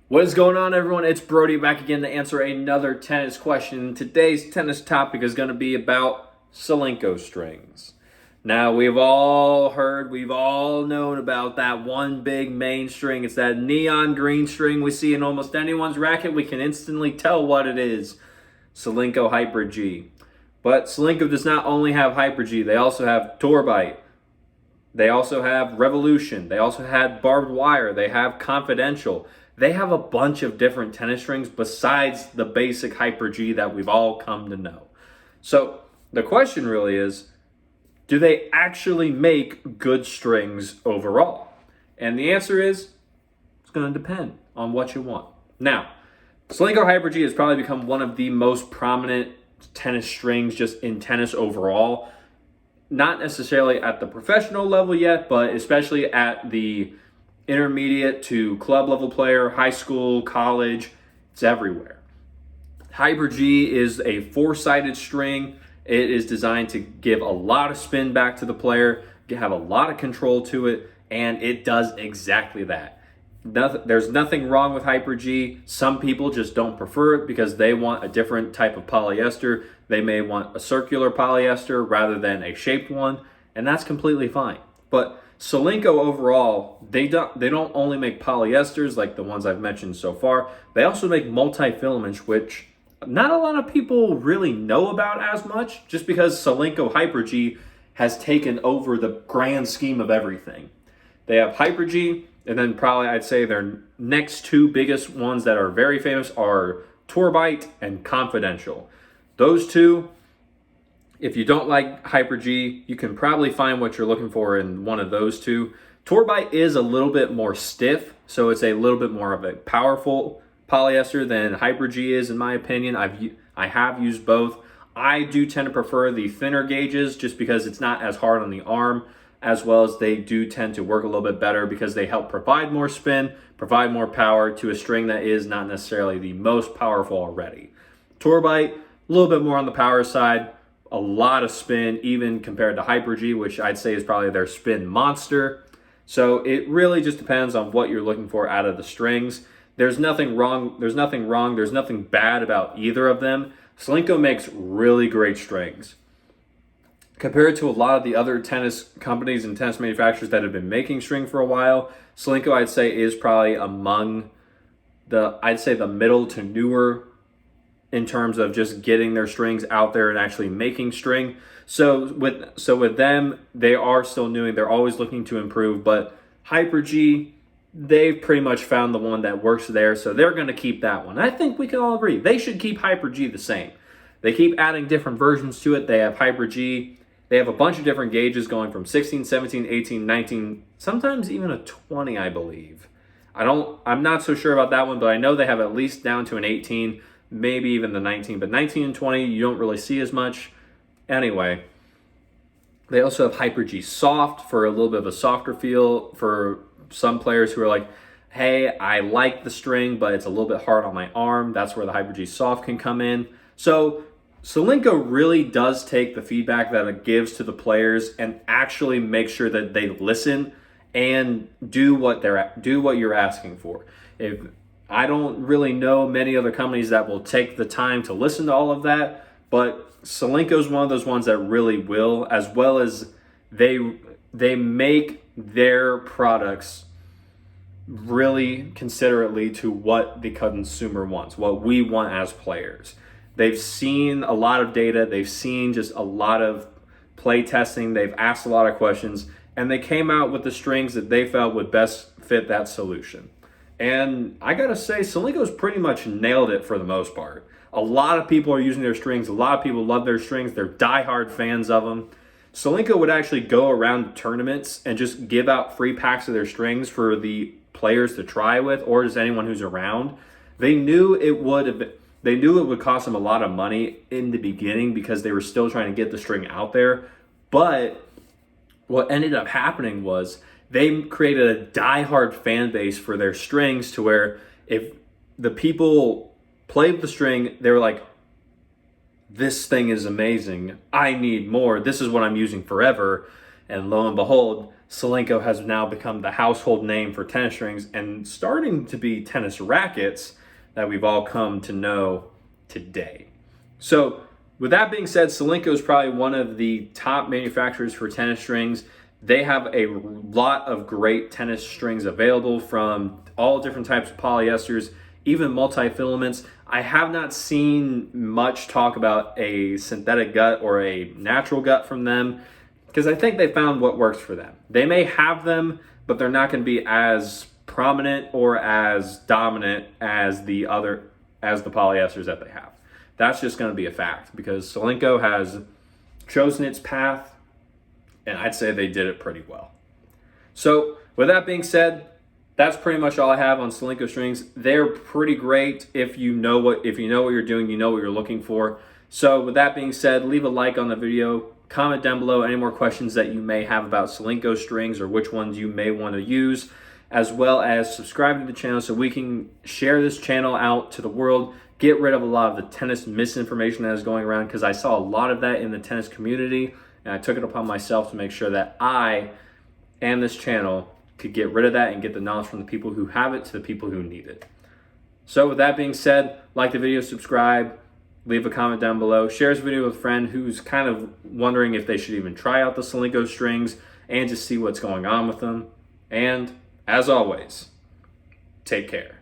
What is going on, everyone? It's Brody back again to answer another tennis question. Today's tennis topic is going to be about Solinco strings. Now, we've all heard, we've all known about that one big main string. It's that neon green string we see in almost anyone's racket. We can instantly tell what it is. Solinco Hyperg G. But Solinco does not only have Hyperg G, they also have Torite. They also have Revolution. They also had Barbed Wire. They have Confidential. They have a bunch of different tennis strings besides the basic Hyperg G that we've all come to know. So the question really is, do they actually make good strings overall? And the answer is, it's going to depend on what you want. Now, Solinco Hyperg G has probably become one of the most prominent tennis strings just in tennis overall. Not necessarily at the professional level yet, but especially at the intermediate to club level player, high school, college, it's everywhere. Hyperg G is a four-sided string. It is designed to give a lot of spin back to the player, have a lot of control to it, and it does exactly that. There's nothing wrong with Hyperg G. Some people just don't prefer it because they want a different type of polyester. They may want a circular polyester rather than a shaped one, and that's completely fine. But Solinco overall, they don't only make polyesters like the ones I've mentioned so far. They also make multifilaments, which not a lot of people really know about as much, just because Solinco Hyperg G has taken over the grand scheme of everything. They have Hyperg G, and then probably I'd say their next two biggest ones that are very famous are Torite and Confidential. Those two, if you don't like Hyperg G, you can probably find what you're looking for in one of those two. Torite is a little bit more stiff, so it's a little bit more of a powerful polyester than Hyperg G is, in my opinion. I have used both. I do tend to prefer the thinner gauges just because it's not as hard on the arm, as well as they do tend to work a little bit better because they help provide more spin, provide more power to a string that is not necessarily the most powerful already. Torite, a little bit more on the power side, a lot of spin, even compared to Hyperg G, which I'd say is probably their spin monster. So it really just depends on what you're looking for out of the strings. There's nothing wrong, there's nothing bad about either of them. Solinco makes really great strings. Compared to a lot of the other tennis companies and tennis manufacturers that have been making string for a while, Solinco, I'd say, is probably among the middle to newer in terms of just getting their strings out there and actually making string. So with them, they are still new. They're always looking to improve, but Hyperg G, they've pretty much found the one that works there, so they're going to keep that one. I think we can all agree they should keep Hyperg G the same. They keep adding different versions to it. They have Hyperg G. They have a bunch of different gauges going from 16, 17, 18, 19, sometimes even a 20, I believe. I'm not so sure about that one, but I know they have at least down to an 18, maybe even the 19, but 19 and 20 you don't really see as much. Anyway, they also have Hyperg G Soft for a little bit of a softer feel for some players who are like, hey, I like the string, but it's a little bit hard on my arm. That's where the Hyperg G Soft can come in. So Solinco really does take the feedback that it gives to the players and actually make sure that they listen and do what you're asking for. If I don't really know many other companies that will take the time to listen to all of that, but Solinco is one of those ones that really will, as well as they make their products really considerately to what the consumer wants, what we want as players. They've seen a lot of data. They've seen just a lot of play testing. They've asked a lot of questions, and they came out with the strings that they felt would best fit that solution. And I gotta say, Solinco's pretty much nailed it for the most part. A lot of people are using their strings. A lot of people love their strings. They're diehard fans of them. Solinco would actually go around tournaments and just give out free packs of their strings for the players to try with, or just anyone who's around. They knew it would cost them a lot of money in the beginning because they were still trying to get the string out there. But what ended up happening was they created a diehard fan base for their strings to where if the people played the string, they were like, this thing is amazing. I need more. This is what I'm using forever. And lo and behold, Solinco has now become the household name for tennis strings and starting to be tennis rackets that we've all come to know today. So with that being said, Solinco is probably one of the top manufacturers for tennis strings. They have a lot of great tennis strings available from all different types of polyesters, even multifilaments. I have not seen much talk about a synthetic gut or a natural gut from them because I think they found what works for them. They may have them, but they're not going to be as prominent or as dominant as the polyesters that they have. That's just going to be a fact because Solinco has chosen its path, and I'd say they did it pretty well. So with that being said, that's pretty much all I have on Solinco strings. They're pretty great if you know what you're doing, you know what you're looking for. So with that being said, leave a like on the video, comment down below any more questions that you may have about Solinco strings or which ones you may want to use, as well as subscribe to the channel so we can share this channel out to the world, get rid of a lot of the tennis misinformation that is going around, because I saw a lot of that in the tennis community, and I took it upon myself to make sure that I and this channel could get rid of that and get the knowledge from the people who have it to the people who need it. So with that being said, like the video, subscribe, leave a comment down below, share this video with a friend who's kind of wondering if they should even try out the Solinco strings and just see what's going on with them. And as always, take care.